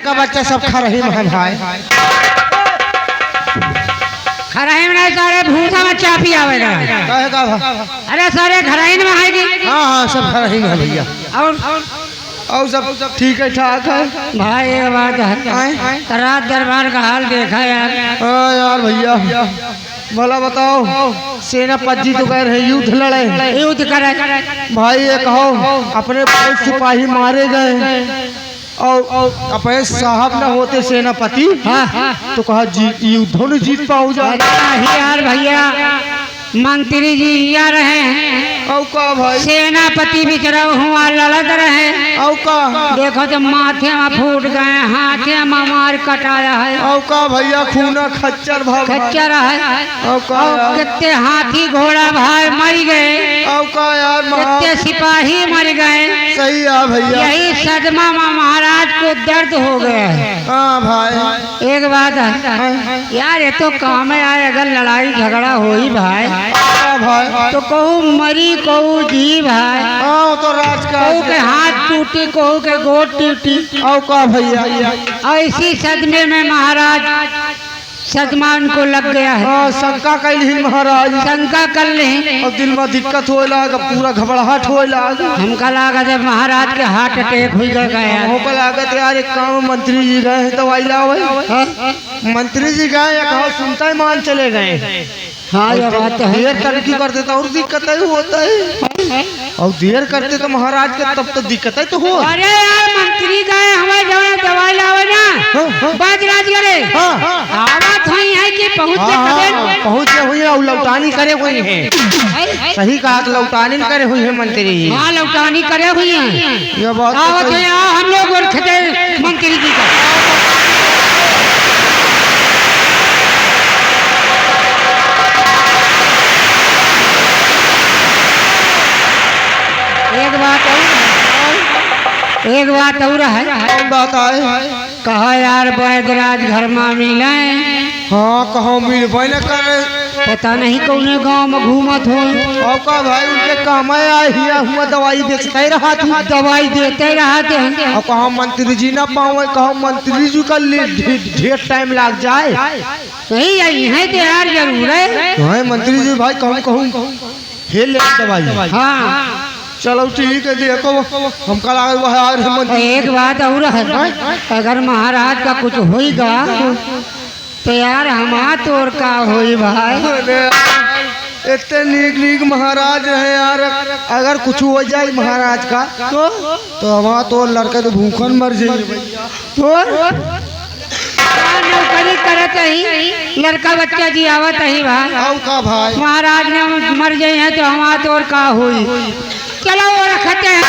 लड़का बच्चा सब खा रही है भाई। खराइन में सारे भूसा में चा पी आवेगा। कहेगा अरे सारे खराइन में है कि? हाँ सब खा रही है भैया। और सब ठीक है ठाक है भाई। एक बात है, रात दरबार का हाल देखा यार। हाँ यार भैया भला बताओ, सेनापति तो कह रहे युद्ध लड़े, युद्ध करे भाई। ये कहो अपने बहुत सिपाही मारे गए और अपने साहब न होते सेनापति तो कहा जीत युद्धों ने जीत पाओ जा यार भैया। मंत्री जी आ रहे हैं औ का भाई, सेनापति बिचरा हुआ लड़त रहे औ का देखो तो माथे में फूट गए, हाथे में मार कटाया है। औ का भैया खूना खच्चर भाई खच्चर है। औ का कितने हाथी घोड़ा भाई मर गए, औ का यार कितने सिपाही मर गए। सही है भैया। यही सदमा में महाराज को दर्द हो गया है। हाँ भाई। एक बात है यार, ये तो काम है आए, अगर लड़ाई झगड़ा हो ही भाई भाई तो कहू मरी कहू जी भाई। हाँ तो राज का कहू के हाथ टूटी कहू के गोद टूटी। औ का भैया ऐसी सदमे में महाराज सदमा उनको लग गया है। हाँ शंका कैल ही महाराज, शंका कर ले और दिल में दिक्कत हो लाग, पूरा घबराहट हो लाग। हमका लागत है महाराज के हार्ट अटैक हुई गया। हमको लागत यार एक काम मंत्री जी गए हैं दवाई लावे। मंत्री जी गए या कहो सुनता ही मान चले गए। हाँ ये बात तो है। देर तरक्की करते तो और दिक्कत है होता है, और देर करते तो महाराज के तब तो दिक्कत है तो हो। अरे यार मंत्री गए हमें जो दवाई लावे ना बात राज करे। आवाज हुई है कि पहुँच हुई है और लौटानी करे हुई है। सही कहा, लौटानी करे हुई है मंत्री जी। हाँ लौटानी करे हुई है। ये बात हम लोग मंत्री जी का एक बात और है। बात आए कहा यार वैद्यराज घर में मिले। हाँ कहो मिलबे न करे, पता नहीं कौन गांव में घूमत हो। और का भाई उनके काम आए हिया हुआ दवाई बेचते रहा था, दवाई देते रहते हैं। और कहा मंत्री जी ना पावे, कहा मंत्री जी का ढेर टाइम लग जाए। नहीं आई है तो यार जरूर है। हाँ मंत्री जी भाई कहूँ हेल दवाई। हाँ चलो ठीक है, देखो हमका लगा। एक बात और है, अगर महाराज का कुछ होगा तो यार हमारा तोर का होई भाई। इतने नीक महाराज है यार, अगर कुछ हो जाए महाराज का तो हमारा तो लड़का तो भूखन मर जाए। तो नौकरी करत ही लड़का बच्चा जी आवत ही भाई। का भाई महाराज ने मर जाए हैं तो हमारा तोर का हुई। चलो वो रखते हैं।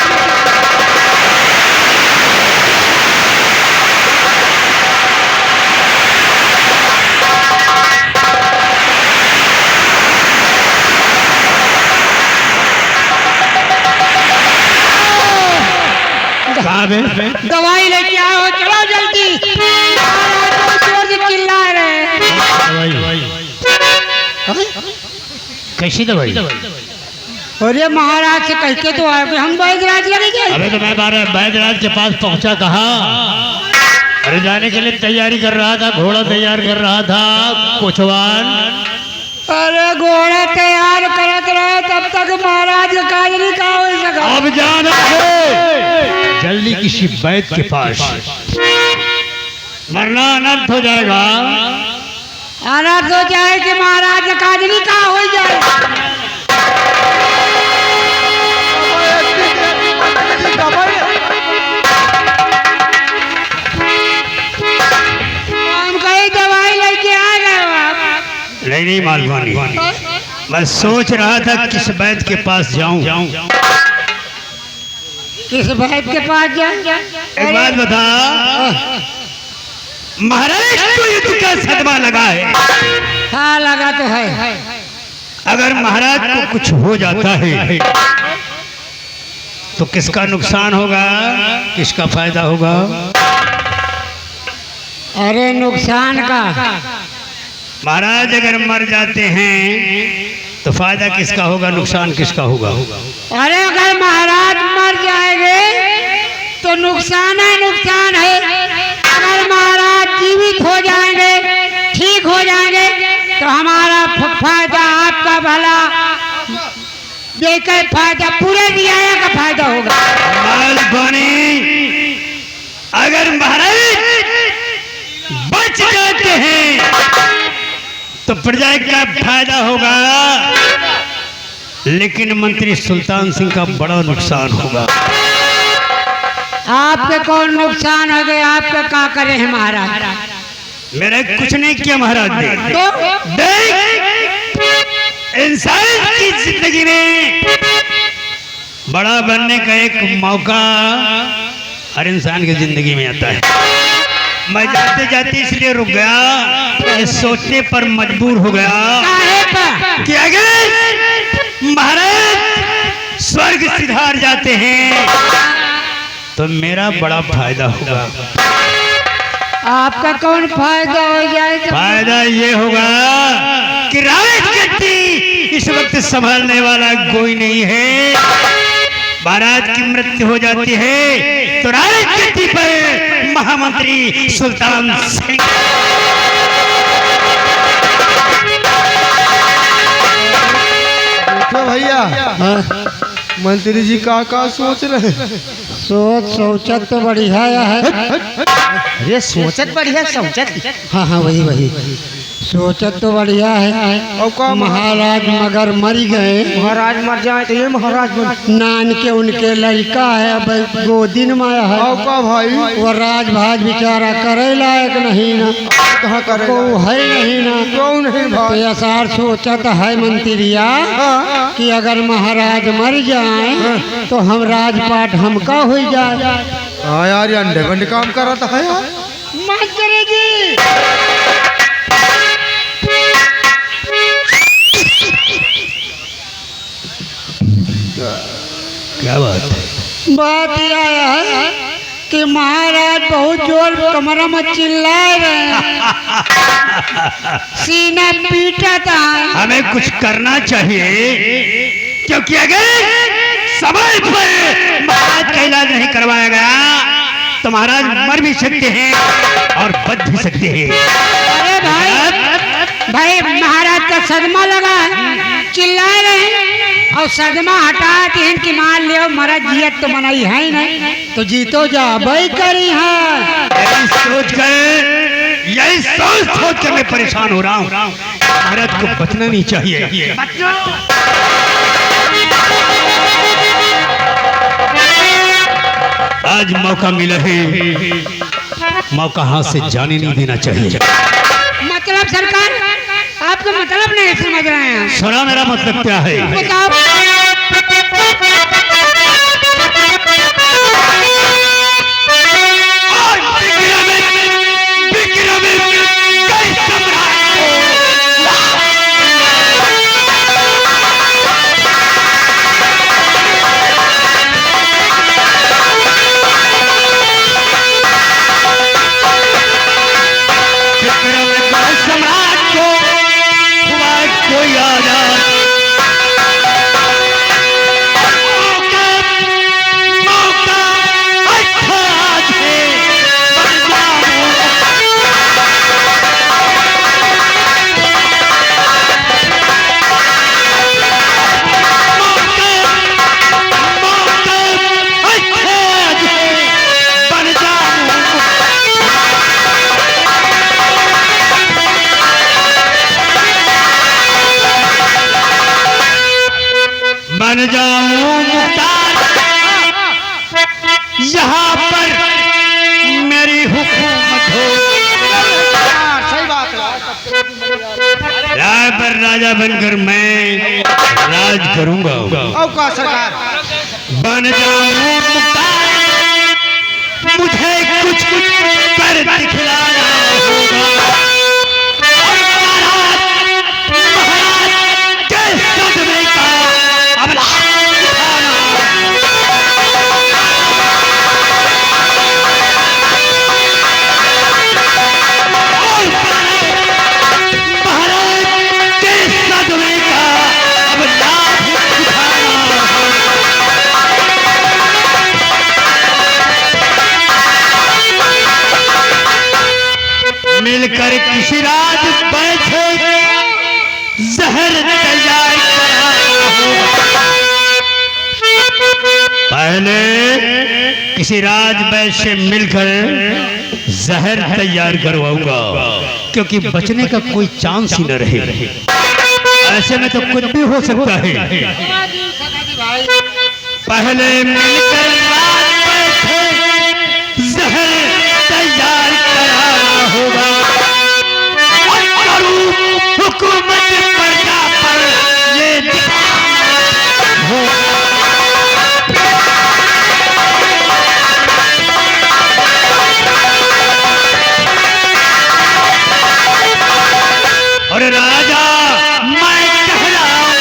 दवाई लेके आओ, चलो जल्दी। चिल्ला रहे। कैसी दवाई? अरे महाराज से कह के तो आए, हम वैद्यराज लगे। अरे तो मैं वैद्यराज के पास पहुंचा कहा, अरे जाने के लिए तैयारी कर रहा था, घोड़ा तैयार कर रहा था कोचवान। अरे घोड़ा तैयार करत रहे तब तक महाराज का काज नहीं का हो सका। अब जाना है जल्दी किसी वैद्य के पास, वरना अनर्थ हो जाएगा। अनर्थ हो जाए कि महाराज का काज नहीं का हो जाए। नहीं मालवानी, मैं सोच रहा था किस वैद्य के पास जाऊं। किस वैद्य के पास जाऊं? एक बात बता, महाराज को ये तो क्या सदमा लगा है? हाँ लगा तो है। अगर महाराज को कुछ हो जाता है तो किसका नुकसान होगा, किसका फायदा होगा? अरे नुकसान का। महाराज अगर मर जाते हैं तो फायदा किसका होगा, नुकसान किसका होगा? अरे अगर महाराज मर जाएंगे तो नुकसान है, नुकसान है। देकर फायदा पूरे रियाया का फायदा होगा। माल पानी अगर महाराज बच जाते हैं तो प्रजा का फायदा होगा, लेकिन मंत्री सुल्तान सिंह का बड़ा नुकसान होगा। आपके कौन नुकसान हो गए? आपका क्या करे हैं महाराज? मेरा कुछ नहीं किया महाराज ने। तो देख, इंसान की जिंदगी में बड़ा बनने का एक मौका हर इंसान की जिंदगी में आता है। मैं जाते जाते इसलिए रुक गया, ये सोचने पर मजबूर हो गया काहे पर? कि अगर महाराज स्वर्ग सिधार जाते हैं तो मेरा बड़ा फायदा होगा। आपका कौन फायदा हो जाए? फायदा ये होगा कि राजगद्दी इस वक्त संभालने वाला कोई नहीं है। महाराज की मृत्यु हो जाती है तो राजगद्दी पर महामंत्री सुल्तान सिंह। देखो भैया, मंत्री जी का सोच रहे हैं? सोचत तो बढ़िया है। अरे सोचत बढ़िया सोचत। हाँ हाँ वही सोचत तो बढ़िया है। और का महाराज मगर मर गए, महाराज मर जाए तो ये महाराज बन। नान के उनके लड़का है, अब गोदिन में है। और का भाई वो राजभाज बेचारा करे लायक नहीं ना, कहाँ करे? को है नहीं ना। कौन है तो भाई? ऐसा सोचत है मंत्रिया हाँ, कि अगर महाराज मर जाए तो हम राजपाट हमका हो जाए। हाँ यार, ये अंडे बंडे काम कर रहा था यार। मंत्री जी क्या बात है? बात यह है कि महाराज बहुत जोर कमरा में चिल्ला रहे हैं, सीना पीटा था। हमें कुछ करना चाहिए, क्योंकि अगर समय पर महाराज का इलाज नहीं करवाया गया तो महाराज मर भी सकते हैं और बच भी सकते हैं। अरे भाई महाराज का सदमा लगा है, चिल्ला रहे हैं, और सदमा हटाते हैं कि मान लियो महाराज जियत तो मनाई है ही नहीं, तो जीतो जा भाई करी है। यही सोच कर मैं परेशान हो रहा हूँ। महाराज को बचना नहीं चाहिए। आज मौका मिला है, मौका हाथ से जाने नहीं देना चाहिए। मतलब सरकार आपका मतलब नहीं समझ रहे हैं। सुना मेरा मतलब क्या है? बताओ। बन जाऊं मुख्तार, यहाँ पर मेरी हुकूमत हो। सही बात है। यहाँ पर राजा बनकर मैं राज करूंगा। और का सरकार? बन जाऊं मुख्तार, मुझे कुछ कर दिखलाना होगा। महाराज के सदमे का अब मिलकर किसी रात बैठे जहर तैयार कराना होगा। पहले किसी राजवैश्य से मिलकर जहर तैयार करवाऊंगा, क्योंकि बचने का कोई चांस ही न रहे। ऐसे में तो कुछ भी हो सकता है। पहले मिलकर राजवैश्य जहर तैयार कराना होगा और करूं हुकूमत प्रजा पर ये दिखाना होगा। और राजा मैं कह रहा हूं,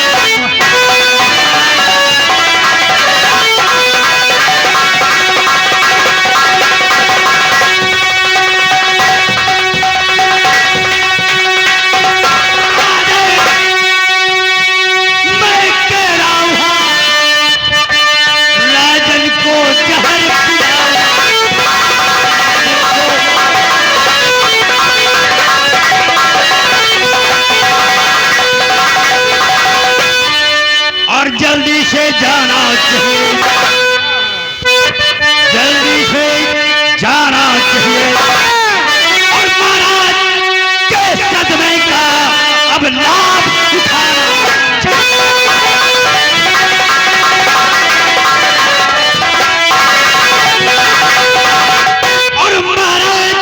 राजन को जहर और जल्दी से जाना चाहिए, जल्दी से जाना चाहिए और महाराज के सदमे का अब लाभ उठाना चाहिए। और महाराज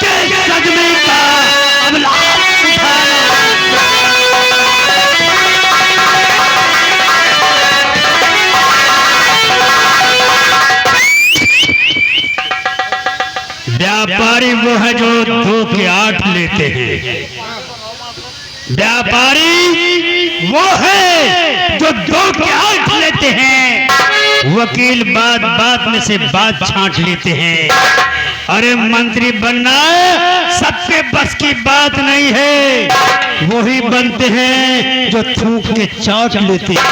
के सदमे का अब लाभ उठाना। व्यापारी वो है जो 2 के 8 लेते हैं। व्यापारी वो है जो 2 के 8 लेते हैं। वकील बात बात में से बात छांट लेते हैं। अरे मंत्री बनना सबके बस की बात नहीं है। वही बनते हैं जो थूक के चाट लेते हैं।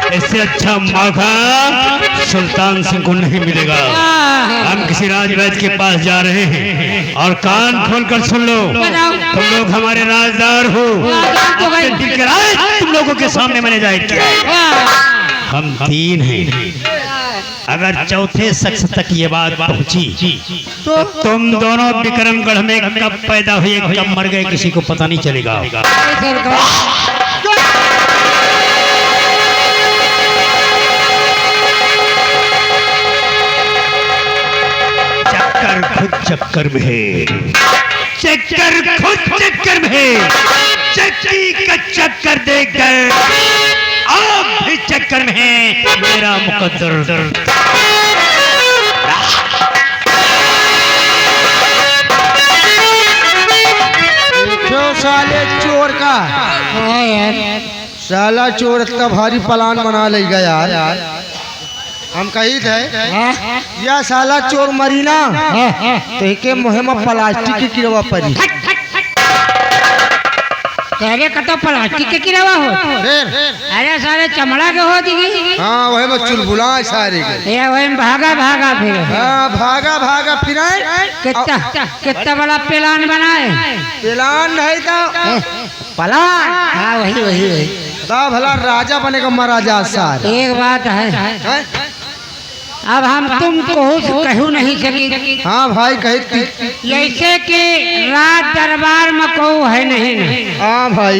इससे अच्छा मौका सुल्तान सिंह को नहीं मिलेगा। हम किसी राजवैद्य के पास जा रहे हैं और कान खोलकर सुन लो, तुम लोग हमारे राजदार हो। दिल के राज तुम लोगों के सामने मैंने जाहिर किया है। हम 3 हैं। अगर चौथे शख्स तक ये बात पहुंची तो तुम दोनों विक्रमगढ़ में कब पैदा हुए कब मर गए किसी को पता नहीं चलेगा। चक्कर खुद चक्कर में है, चक्कर खुद चक्कर में है। चक्की का चक्कर देखकर आप भी चक्कर में है। मेरा मुकद्दर क्यों साले चोर का साला चोर इतना भारी प्लान बना लेगा यार। हम कही थे या साला चोर मरीना तो के मुहिम प्लास्टिक की किरवा पड़ी। तेरे का तो प्लास्टिक के किरवा हो। अरे सारे चमड़ा के हो दी। हाँ वही में चुलबुला सारे के। ये वही भागा भागा फिर। हाँ भागा भागा फिर कितना बड़ा प्लान बनाए। प्लान नहीं था प्लान। हाँ वही वही वही। दा भला राजा बनेगा महाराजा सारा। एक बात है अब हम तुम कहू नहीं सकी। हाँ भाई कहती ऐसे कि राज दरबार में कहू है नहीं। हाँ भाई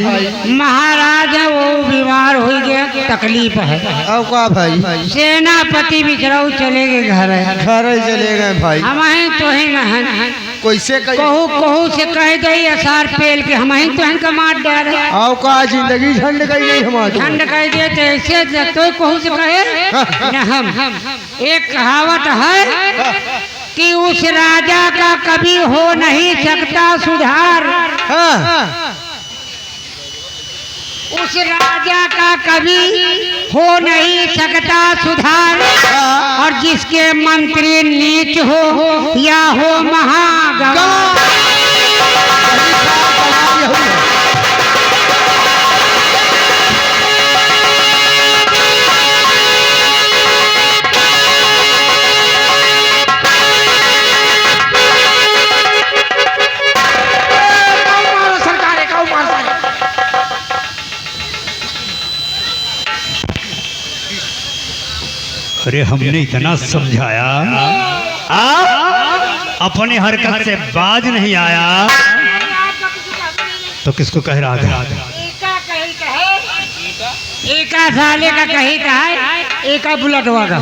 महाराज है वो बीमार हो गया तकलीफ है। अब का भाई सेनापति बिचराऊ चले गए घर चले गए भाई। हम तो ही न कैसे कहू से कह दे असार पेल के हम तो इनका मार डाले। आओ का जिंदगी झंड गई नहीं हमारी। झंड कह दे तो ऐसे तो कहू से कहे न। हम एक कहावत है कि उस राजा का कभी हो नहीं सकता सुधार। उस राजा का कभी हो नहीं सकता सुधार। और जिसके मंत्री नीच हो या हो महागवा। अरे हमने इतना समझाया, अपने हरकत से बाज नहीं आया तो किसको कह रहा था? एका साले का कही था एका बुलटवा का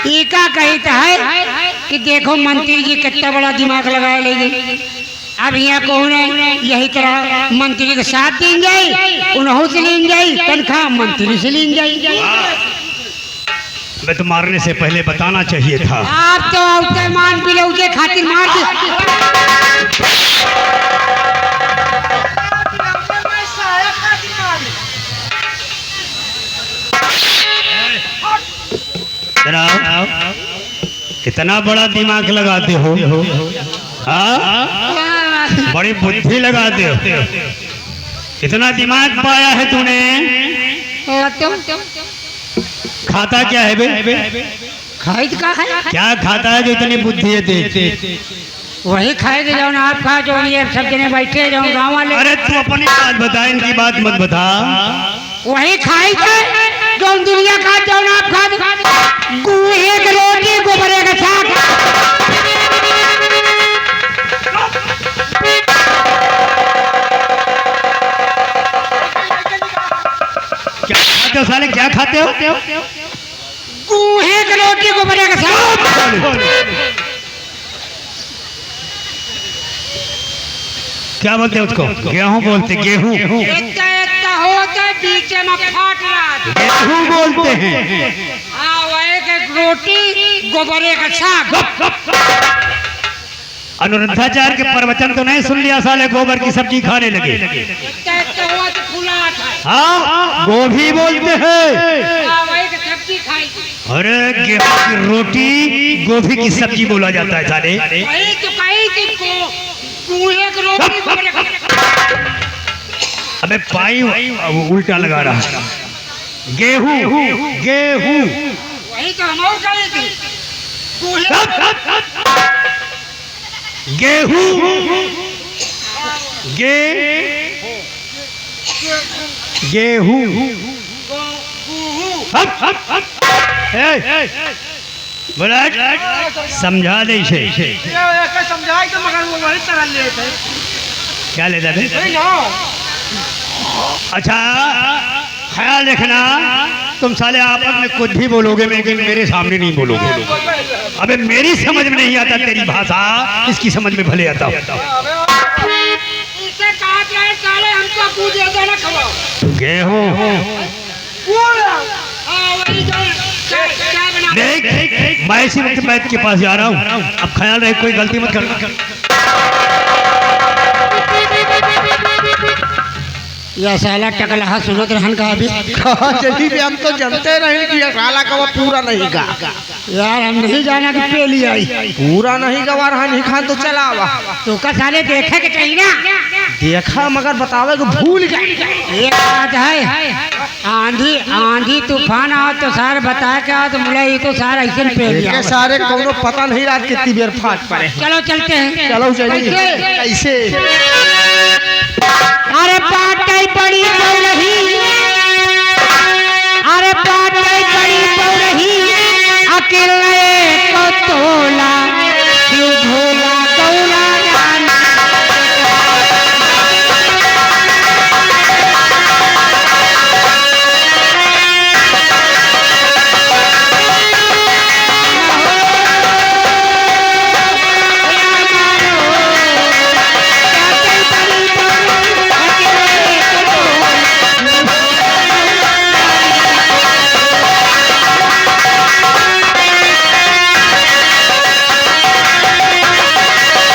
एका कही था कि देखो मंत्री जी कितना बड़ा दिमाग लगाया लेंगे। अब यहाँ कौन है यही तरह मंत्री के साथ लीन जाए, उन्हों से लीन जाए, तनख्वाह मंत्री से लीन जाए। मैं तो मारने से पहले बताना चाहिए था। आप तो औते मान पिलौजे खातिर मार इतना बड़ा दिमाग लगाते हो, बड़ी बुद्धि लगाते हो, इतना दिमाग पाया है तूने। खाता क्या है बे? खाई का है क्या खाता है जो इतनी बुद्धि है दे? वही खाएगे जो आप खा जो ये सब जने बैठे जो गाँव वाले। अरे तू अपनी बात बता, इनकी बात मत बता। वही खाई जो दुनिया खा जो आप खा गुहे के रोटी गोबरे का साग। क्या खाते हो साले, क्या खाते हो? गुहे के रोटी गोबरे का साग। क्या बोलते हैं उसको? गेहूं बोलते, गेहूं। इतना होता बीच में फाट रहा, गेहूं बोलते हैं। हाँ वही के रोटी गोबरे का साग। अनुरुद्धाचार्य के प्रवचन तो नहीं सुन लिया साले, गोबर की सब्जी खाने लगे। हाँ गोभी बोलते हैं। सब्जी खाई। अरे गेहूं की रोटी गोभी की सब्जी बोला जाता है साले। वही तो कही रोटी। अबे पाई उल्टा लगा रहा। गेहूं गेहूं वही तो हम और कहे थे। गेहूं गेहूं बोला समझा दे समझाई तो मगर वो वही तरह लेते क्या लेता है? अच्छा ख्याल रखना, तुम साले आपस में कुछ भी बोलोगे लेकिन मेरे सामने नहीं बोलोगे। अबे मेरी समझ में नहीं आता तेरी भाषा, इसकी समझ में भले आता। गेहूं देख, मैं इसी वक्त बैठ के पास जा रहा हूँ। अब ख्याल रहे कोई गलती मत करना। यह साला टकला सुनत रहन का अभी जल्दी भी हम तो जानते नहीं कि साला का वो पूरा नहीं गा। यार हम नहीं जाना कि पेली आई पूरा नहीं गवा रहा, नहीं खान तो चला आवा। तो का साले देखे के चाहिए ना, देखा मगर बतावे को भूल गए। एक बात है, आंधी आंधी तूफान आओ तो सार बता के आओ तो मुला ये तो सारा ऐसे पेली सारे कोनो पता नहीं रात कितनी देर फाट पड़े। चलो चलते हैं। चलो चलिए। कैसे? अरे पाटाई पड़ी रही